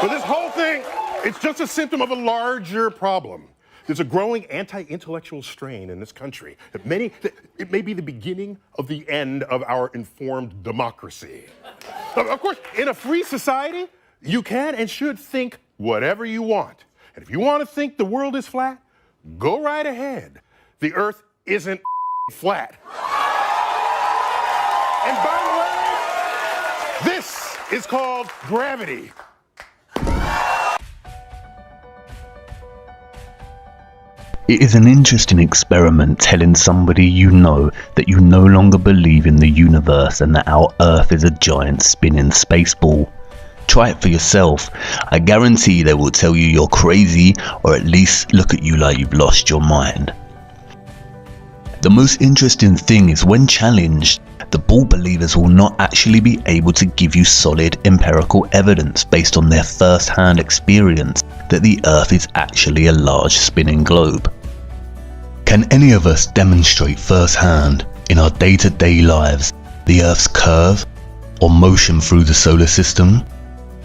But this whole thing, it's just a symptom of a larger problem. There's a growing anti-intellectual strain in this country. It may be the beginning of the end of our informed democracy. Of course, in a free society, you can and should think whatever you want. And if you want to think the world is flat, go right ahead. The earth isn't flat. And by the way, this is called gravity. It is an interesting experiment telling somebody you know that you no longer believe in the universe and that our Earth is a giant spinning space ball. Try it for yourself. I guarantee they will tell you you're crazy, or at least look at you like you've lost your mind. The most interesting thing is when challenged, the ball believers will not actually be able to give you solid empirical evidence based on their first-hand experience that the Earth is actually a large spinning globe. Can any of us demonstrate first-hand in our day-to-day lives the Earth's curve or motion through the solar system?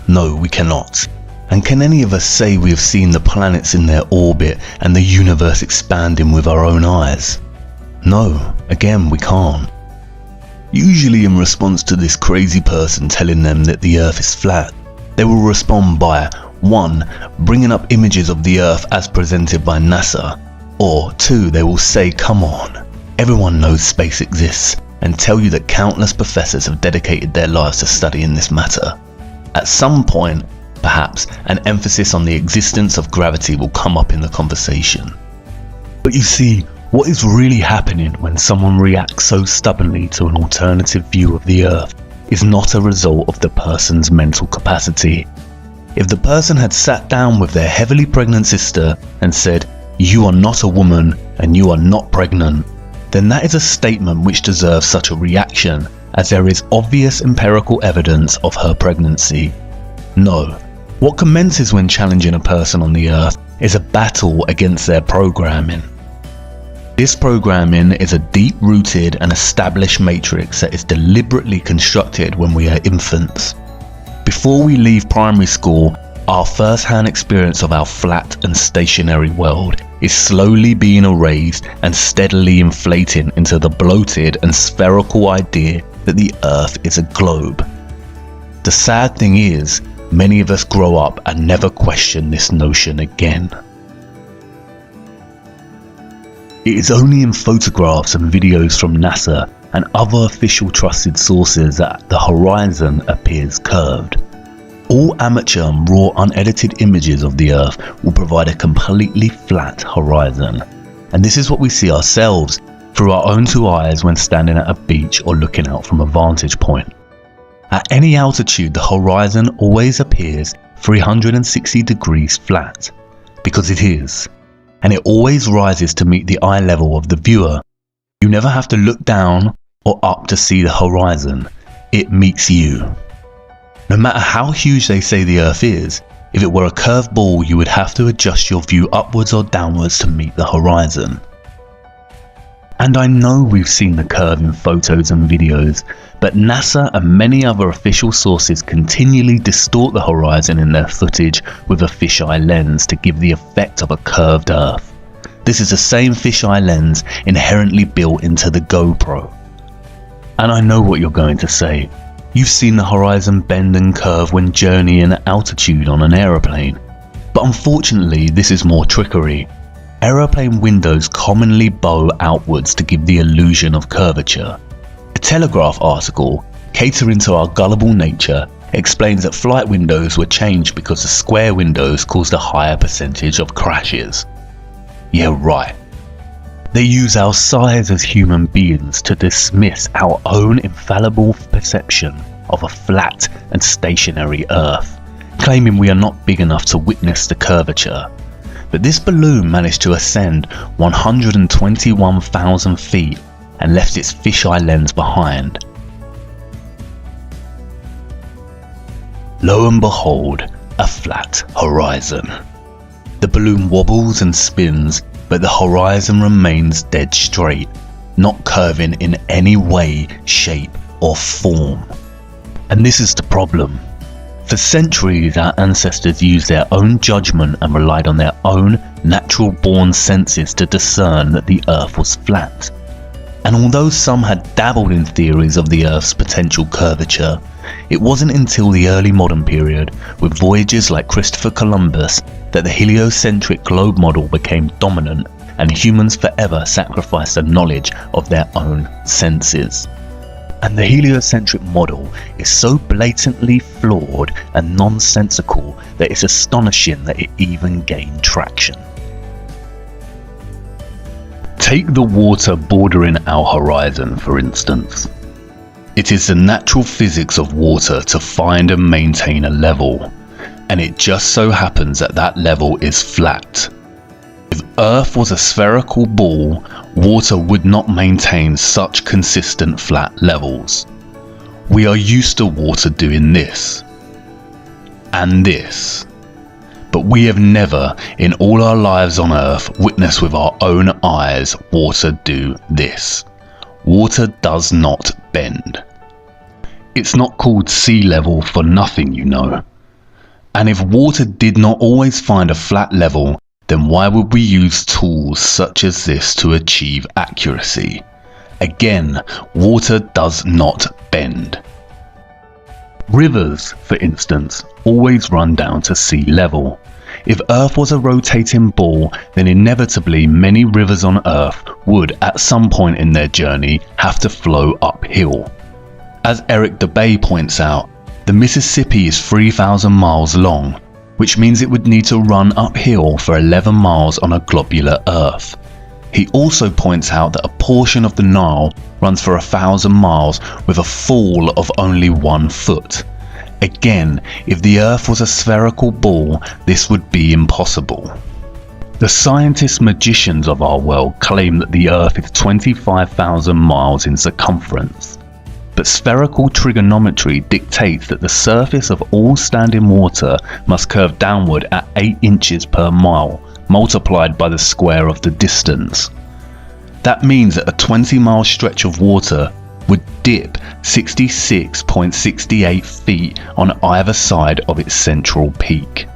No, we cannot. And can any of us say we have seen the planets in their orbit and the universe expanding with our own eyes? No, again, we can't. Usually in response to this crazy person telling them that the Earth is flat, they will respond by 1. Bringing up images of the Earth as presented by NASA, or 2. They will say, come on, everyone knows space exists, and tell you that countless professors have dedicated their lives to studying this matter. At some point, perhaps, an emphasis on the existence of gravity will come up in the conversation. But you see, what is really happening when someone reacts so stubbornly to an alternative view of the Earth is not a result of the person's mental capacity. If the person had sat down with their heavily pregnant sister and said, "You are not a woman and you are not pregnant," then that is a statement which deserves such a reaction, as there is obvious empirical evidence of her pregnancy. No, what commences when challenging a person on the Earth is a battle against their programming. This programming is a deep-rooted and established matrix that is deliberately constructed when we are infants. Before we leave primary school, our first-hand experience of our flat and stationary world is slowly being erased and steadily inflating into the bloated and spherical idea that the Earth is a globe. The sad thing is, many of us grow up and never question this notion again. It is only in photographs and videos from NASA and other official trusted sources that the horizon appears curved. All amateur and raw unedited images of the Earth will provide a completely flat horizon. And this is what we see ourselves through our own two eyes when standing at a beach or looking out from a vantage point. At any altitude, the horizon always appears 360 degrees flat, because it is. And it always rises to meet the eye level of the viewer. You never have to look down or up to see the horizon. It meets you. No matter how huge they say the Earth is, if it were a curved ball, you would have to adjust your view upwards or downwards to meet the horizon. And I know we've seen the curve in photos and videos, but NASA and many other official sources continually distort the horizon in their footage with a fisheye lens to give the effect of a curved Earth. This is the same fisheye lens inherently built into the GoPro. And I know what you're going to say. You've seen the horizon bend and curve when journeying at altitude on an aeroplane. But unfortunately, this is more trickery. Aeroplane windows commonly bow outwards to give the illusion of curvature. A Telegraph article, catering to our gullible nature, explains that flight windows were changed because the square windows caused a higher percentage of crashes. Yeah, right. They use our size as human beings to dismiss our own infallible perception of a flat and stationary Earth, claiming we are not big enough to witness the curvature. But this balloon managed to ascend 121,000 feet and left its fisheye lens behind. Lo and behold, a flat horizon. The balloon wobbles and spins, but the horizon remains dead straight, not curving in any way, shape or form. And this is the problem. For centuries, our ancestors used their own judgment and relied on their own natural-born senses to discern that the Earth was flat. And although some had dabbled in theories of the Earth's potential curvature, it wasn't until the early modern period, with voyagers like Christopher Columbus, that the heliocentric globe model became dominant and humans forever sacrificed the knowledge of their own senses. And the heliocentric model is so blatantly flawed and nonsensical that it's astonishing that it even gained traction. Take the water bordering our horizon, for instance. It is the natural physics of water to find and maintain a level, and it just so happens that that level is flat. If Earth was a spherical ball, water would not maintain such consistent flat levels. We are used to water doing this and this, but we have never in all our lives on Earth witnessed with our own eyes water do this. Water does not bend. It's not called sea level for nothing, you know. And if water did not always find a flat level, then why would we use tools such as this to achieve accuracy? Again, water does not bend. Rivers, for instance, always run down to sea level. If Earth was a rotating ball, then inevitably many rivers on Earth would at some point in their journey have to flow uphill. As Eric Dubay points out, the Mississippi is 3,000 miles long, which means it would need to run uphill for 11 miles on a globular Earth. He also points out that a portion of the Nile runs for 1,000 miles with a fall of only 1 foot. Again, if the Earth was a spherical ball, this would be impossible. The scientist magicians of our world claim that the Earth is 25,000 miles in circumference. But spherical trigonometry dictates that the surface of all standing water must curve downward at 8 inches per mile, multiplied by the square of the distance. That means that a 20-mile stretch of water would dip 66.68 feet on either side of its central peak.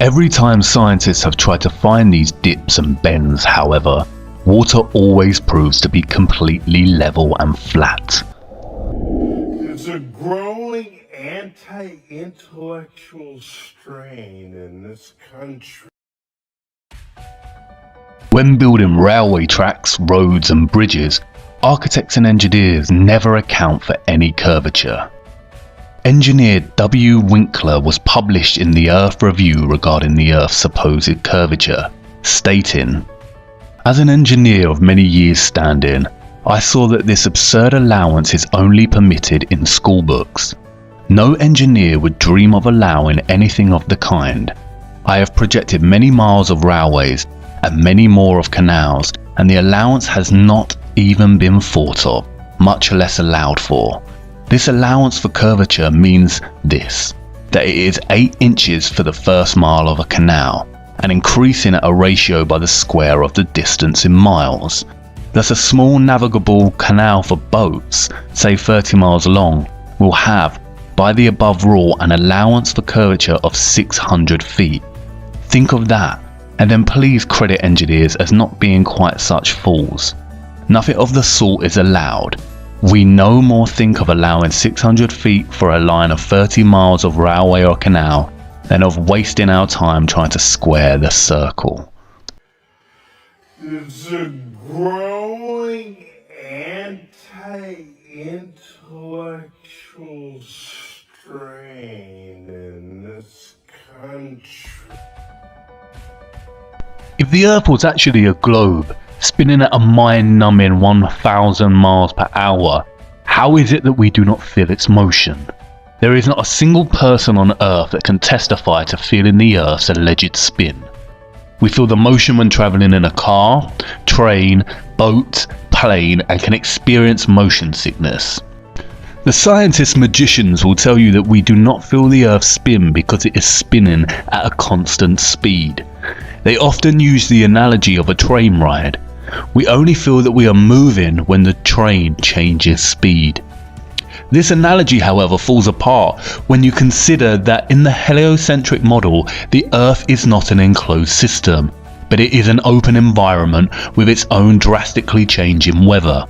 Every time scientists have tried to find these dips and bends, however, water always proves to be completely level and flat. There's a growing anti-intellectual strain in this country. When building railway tracks, roads and bridges, architects and engineers never account for any curvature. Engineer W. Winkler was published in the Earth Review regarding the Earth's supposed curvature, stating, "As an engineer of many years' standing, I saw that this absurd allowance is only permitted in school books. No engineer would dream of allowing anything of the kind. I have projected many miles of railways and many more of canals, and the allowance has not even been thought of, much less allowed for. This allowance for curvature means this, that it is 8 inches for the first mile of a canal, and increasing at a ratio by the square of the distance in miles. Thus a small navigable canal for boats, say 30 miles long, will have, by the above rule, an allowance for curvature of 600 feet. Think of that, and then please credit engineers as not being quite such fools. Nothing of the sort is allowed. We no more think of allowing 600 feet for a line of 30 miles of railway or canal than of wasting our time trying to square the circle." There's a growing anti-intellectual strain in this country. If the Earth was actually a globe, spinning at a mind-numbing 1,000 miles per hour, how is it that we do not feel its motion? There is not a single person on Earth that can testify to feeling the Earth's alleged spin. We feel the motion when travelling in a car, train, boat, plane, and can experience motion sickness. The scientist magicians will tell you that we do not feel the Earth spin because it is spinning at a constant speed. They often use the analogy of a train ride. We only feel that we are moving when the train changes speed. This analogy, however, falls apart when you consider that in the heliocentric model, the Earth is not an enclosed system, but it is an open environment with its own drastically changing weather.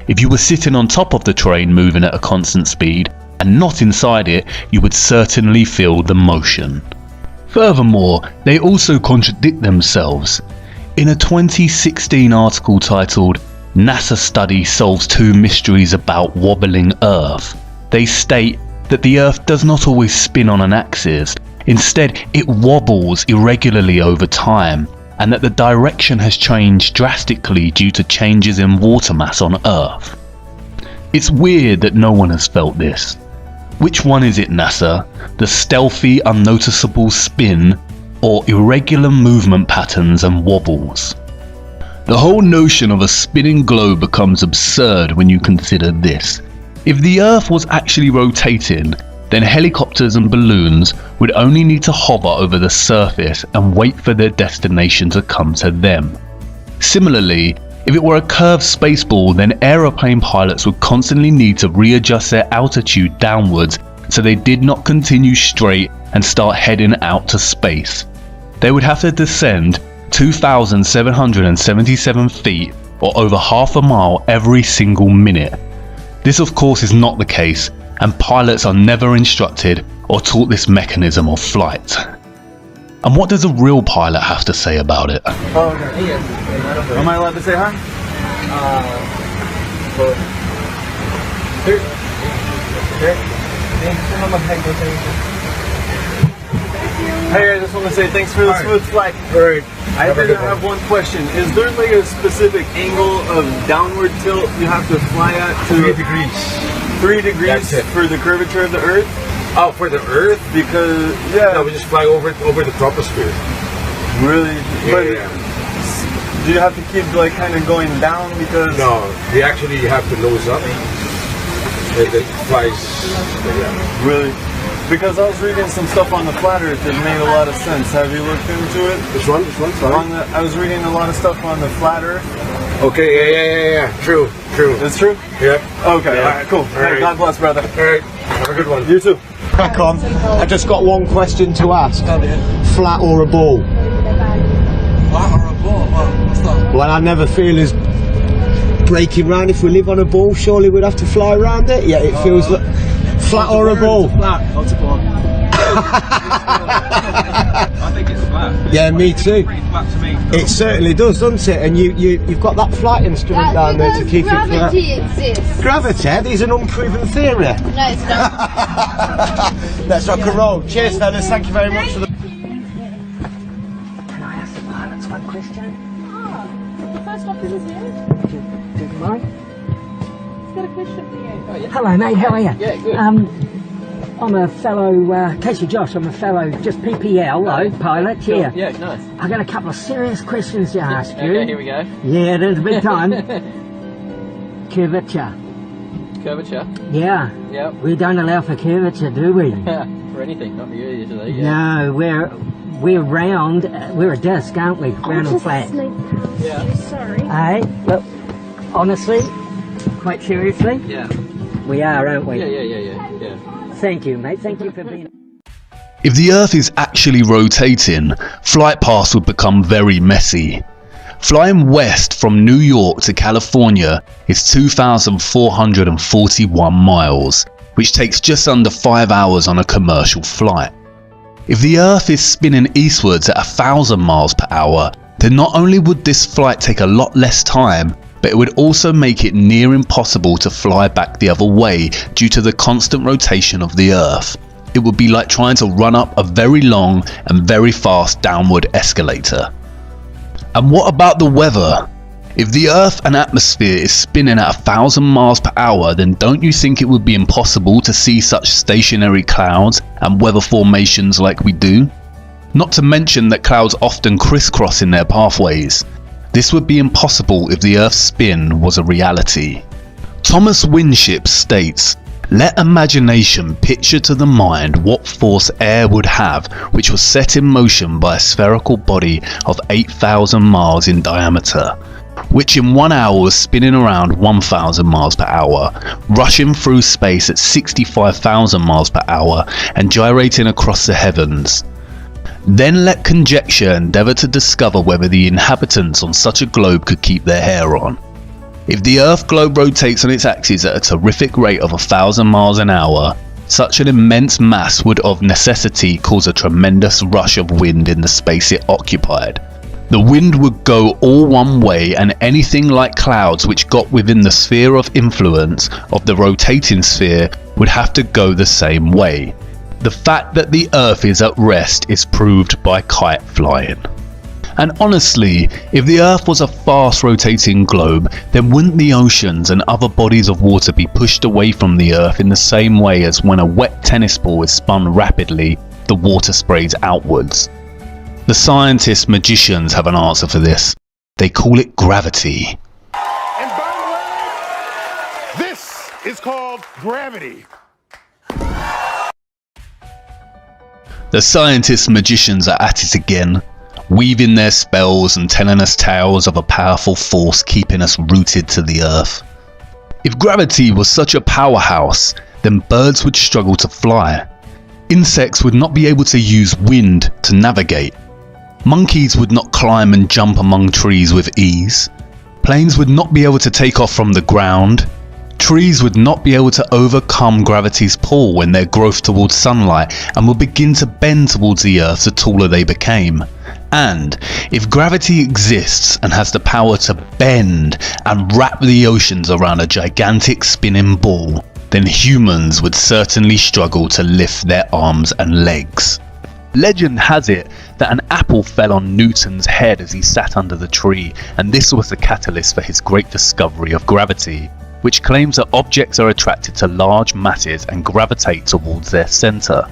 If you were sitting on top of the train moving at a constant speed and not inside it, you would certainly feel the motion. Furthermore, they also contradict themselves. In a 2016 article titled NASA Study Solves 2 Mysteries About Wobbling Earth, they state that the Earth does not always spin on an axis. Instead, it wobbles irregularly over time, and that the direction has changed drastically due to changes in water mass on Earth. It's weird that no one has felt this. Which one is it, NASA? The stealthy, unnoticeable spin, or irregular movement patterns and wobbles? The whole notion of a spinning globe becomes absurd when you consider this. If the Earth was actually rotating, then helicopters and balloons would only need to hover over the surface and wait for their destination to come to them. Similarly, if it were a curved spaceball, then aeroplane pilots would constantly need to readjust their altitude downwards so they did not continue straight and start heading out to space. They would have to descend 2,777 feet, or over half a mile every single minute. This of course is not the case, and pilots are never instructed or taught this mechanism of flight. And what does a real pilot have to say about it? Oh, okay. Am I allowed to say hi? Hey, I just want to say thanks for the smooth flight. Alright. I did have one question. Is there like a specific angle of downward tilt you have to fly at to 3 degrees. 3 degrees That's it. for the curvature of the Earth? Oh, for the Earth? Because No, we just fly over the troposphere. really. But Yeah. do you have to keep like kind of going down because? No, we actually have to nose up. It flies. Yeah. Really? Because I was reading some stuff on the flat Earth that made a lot of sense. Have you looked into it? This one? Sorry. I was reading a lot of stuff on the flat Earth. Okay, yeah. True. It's true? Yeah. Okay, Yeah. alright, cool. All Hey, right. God bless, brother. Alright, have a good one. You too. Crack on. I just got one question to ask. Flat or a ball? Flat or a ball? What's that? Well, I never feel as breaking round. If we live on a ball, surely we'd have to fly around it. Yeah, it feels like flat or a ball. Flat. Not a ball. I think it's flat. Yeah, me too. Pretty flat to me. It certainly does, doesn't it? And you've got that flight instrument down there to keep it flat. Gravity exists. Gravity is an unproven theory. No, it's not. Let's rock and roll. Cheers, fellas. Thank you very much for the. Can I ask the pilots one question? The first officer's here. Do you mind? He's got a question for you. Hello, mate. How are you? Yeah, good. I'm a fellow, Casey Josh. I'm a fellow, just PPL, pilot. Yeah. Yeah, nice. I got a couple of serious questions to ask you. Okay, here we go. Yeah, there's a big time. Curvature. Curvature. Yeah. Yep. We don't allow for curvature, do we? For anything, not for you usually. Yeah. No, we're round. We're a disc, aren't we? Round and flat. Yeah. Sorry. Hey, look. Honestly, quite seriously, Yeah. we are, aren't we? Yeah. Thank you, mate. Thank you for being. If the Earth is actually rotating, flight paths would become very messy. Flying west from New York to California is 2,441 miles, which takes just under 5 hours on a commercial flight. If the Earth is spinning eastwards at 1,000 miles per hour, then not only would this flight take a lot less time, but it would also make it near impossible to fly back the other way due to the constant rotation of the Earth. It would be like trying to run up a very long and very fast downward escalator. And what about the weather? If the Earth and atmosphere is spinning at 1,000 miles per hour, then don't you think it would be impossible to see such stationary clouds and weather formations like we do? Not to mention that clouds often crisscross in their pathways. This would be impossible if the Earth's spin was a reality. Thomas Winship states, "Let imagination picture to the mind what force air would have which was set in motion by a spherical body of 8,000 miles in diameter. which in 1 hour was spinning around 1,000 miles per hour, rushing through space at 65,000 miles per hour and gyrating across the heavens. Then let conjecture endeavour to discover whether the inhabitants on such a globe could keep their hair on. If the Earth globe rotates on its axis at a terrific rate of 1,000 miles an hour, such an immense mass would of necessity cause a tremendous rush of wind in the space it occupied. The wind would go all one way, and anything like clouds which got within the sphere of influence of the rotating sphere would have to go the same way. The fact that the Earth is at rest is proved by kite flying. And honestly, if the Earth was a fast rotating globe, then wouldn't the oceans and other bodies of water be pushed away from the Earth in the same way as when a wet tennis ball is spun rapidly, the water sprays outwards? The scientists magicians have an answer for this. They call it gravity. And by the way, this is called gravity. The scientists magicians are at it again, weaving their spells and telling us tales of a powerful force keeping us rooted to the Earth. If gravity was such a powerhouse, then birds would struggle to fly. Insects would not be able to use wind to navigate. Monkeys would not climb and jump among trees with ease. Planes would not be able to take off from the ground. Trees would not be able to overcome gravity's pull when their growth towards sunlight and would begin to bend towards the Earth the taller they became. And if gravity exists and has the power to bend and wrap the oceans around a gigantic spinning ball, then humans would certainly struggle to lift their arms and legs. Legend has it that an apple fell on Newton's head as he sat under the tree, and this was the catalyst for his great discovery of gravity, which claims that objects are attracted to large masses and gravitate towards their centre.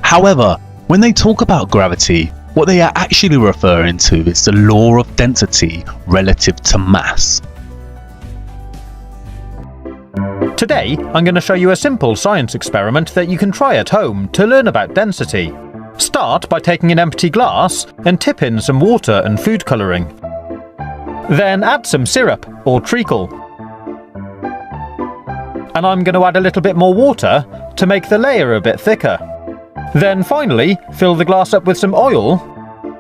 However, when they talk about gravity, what they are actually referring to is the law of density relative to mass. Today, I'm going to show you a simple science experiment that you can try at home to learn about density. Start by taking an empty glass and tip in some water and food colouring. Then add some syrup or treacle. And I'm going to add a little bit more water to make the layer a bit thicker. Then finally, fill the glass up with some oil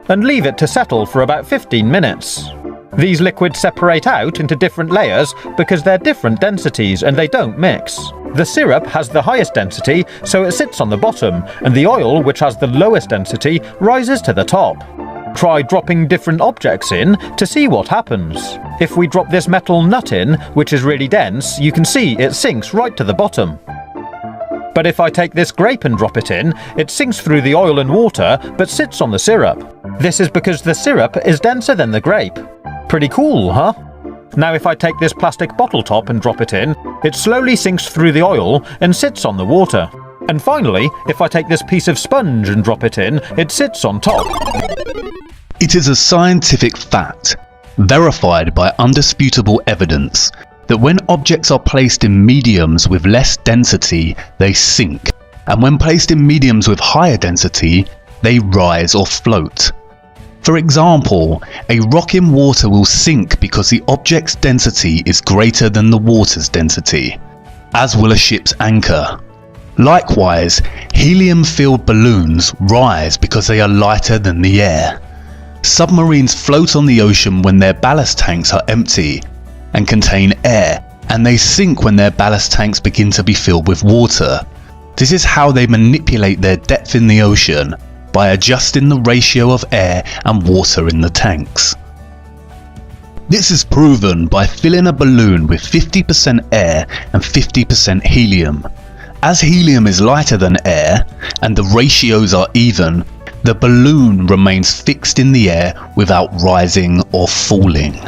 and leave it to settle for about 15 minutes. These liquids separate out into different layers because they're different densities and they don't mix. The syrup has the highest density, so it sits on the bottom, and the oil, which has the lowest density, rises to the top. Try dropping different objects in to see what happens. If we drop this metal nut in, which is really dense, you can see it sinks right to the bottom. But if I take this grape and drop it in, it sinks through the oil and water, but sits on the syrup. This is because the syrup is denser than the grape. Pretty cool, huh? Now if I take this plastic bottle top and drop it in, it slowly sinks through the oil and sits on the water. And finally, if I take this piece of sponge and drop it in, it sits on top. It is a scientific fact, verified by undisputable evidence, that when objects are placed in mediums with less density, they sink, and when placed in mediums with higher density, they rise or float. For example, a rock in water will sink because the object's density is greater than the water's density, as will a ship's anchor. Likewise, helium-filled balloons rise because they are lighter than the air. Submarines float on the ocean when their ballast tanks are empty and contain air, and they sink when their ballast tanks begin to be filled with water. This is how they manipulate their depth in the ocean, by adjusting the ratio of air and water in the tanks. This is proven by filling a balloon with 50% air and 50% helium. As helium is lighter than air and the ratios are even, the balloon remains fixed in the air without rising or falling.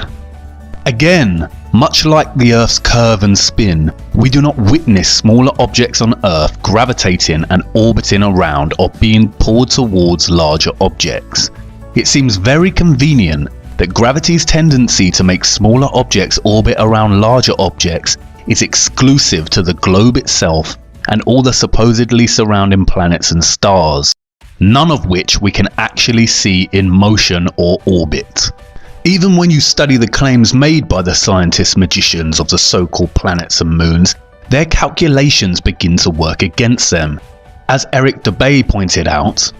Again, much like the Earth's curve and spin, we do not witness smaller objects on Earth gravitating and orbiting around or being pulled towards larger objects. It seems very convenient that gravity's tendency to make smaller objects orbit around larger objects is exclusive to the globe itself and all the supposedly surrounding planets and stars, none of which we can actually see in motion or orbit. Even when you study the claims made by the scientist magicians of the so-called planets and moons, their calculations begin to work against them. As Eric Dubay pointed out,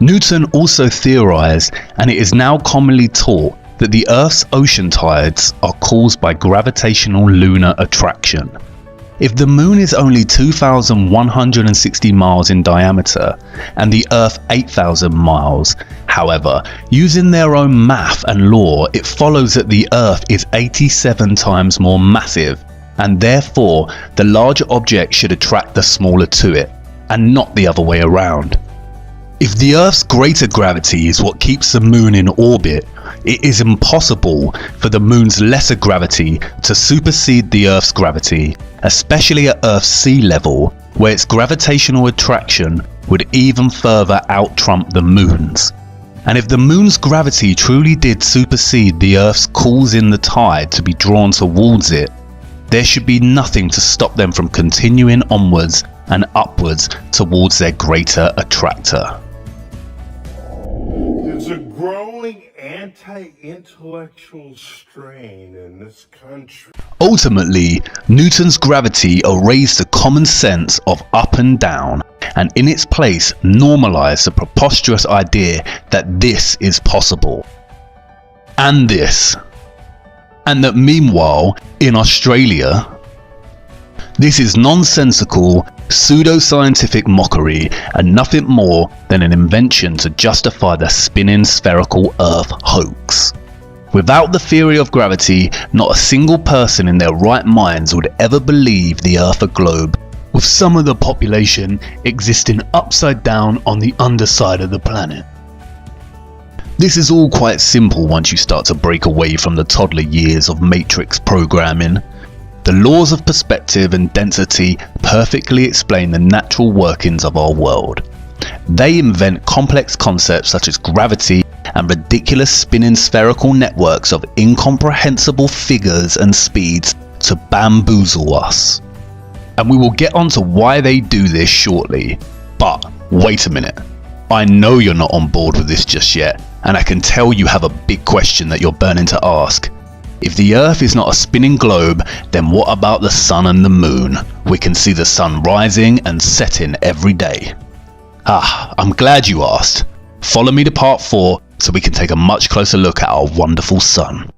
Newton also theorized, and it is now commonly taught, that the Earth's ocean tides are caused by gravitational lunar attraction. If the moon is only 2,160 miles in diameter and the Earth 8,000 miles, however, using their own math and law, it follows that the Earth is 87 times more massive, and therefore the larger object should attract the smaller to it, and not the other way around. If the Earth's greater gravity is what keeps the moon in orbit, it is impossible for the moon's lesser gravity to supersede the Earth's gravity, especially at Earth's sea level, where its gravitational attraction would even further out-trump the moon's. And if the moon's gravity truly did supersede the Earth's causing the tide to be drawn towards it, there should be nothing to stop them from continuing onwards and upwards towards their greater attractor. There's a growing anti-intellectual strain in this country. Ultimately, Newton's gravity erased the common sense of up and down, and in its place normalized the preposterous idea that this is possible. And this. And that meanwhile, in Australia, this is nonsensical, pseudo-scientific mockery and nothing more than an invention to justify the spinning spherical Earth hoax. Without the theory of gravity, not a single person in their right minds would ever believe the Earth a globe, with some of the population existing upside down on the underside of the planet. This is all quite simple once you start to break away from the toddler years of matrix programming. The laws of perspective and density perfectly explain the natural workings of our world. They invent complex concepts such as gravity and ridiculous spinning spherical networks of incomprehensible figures and speeds to bamboozle us. And we will get onto why they do this shortly. But wait a minute. I know you're not on board with this just yet, and I can tell you have a big question that you're burning to ask. If the Earth is not a spinning globe, then what about the sun and the moon? We can see the sun rising and setting every day. I'm glad you asked. Follow me to part 4 so we can take a much closer look at our wonderful sun.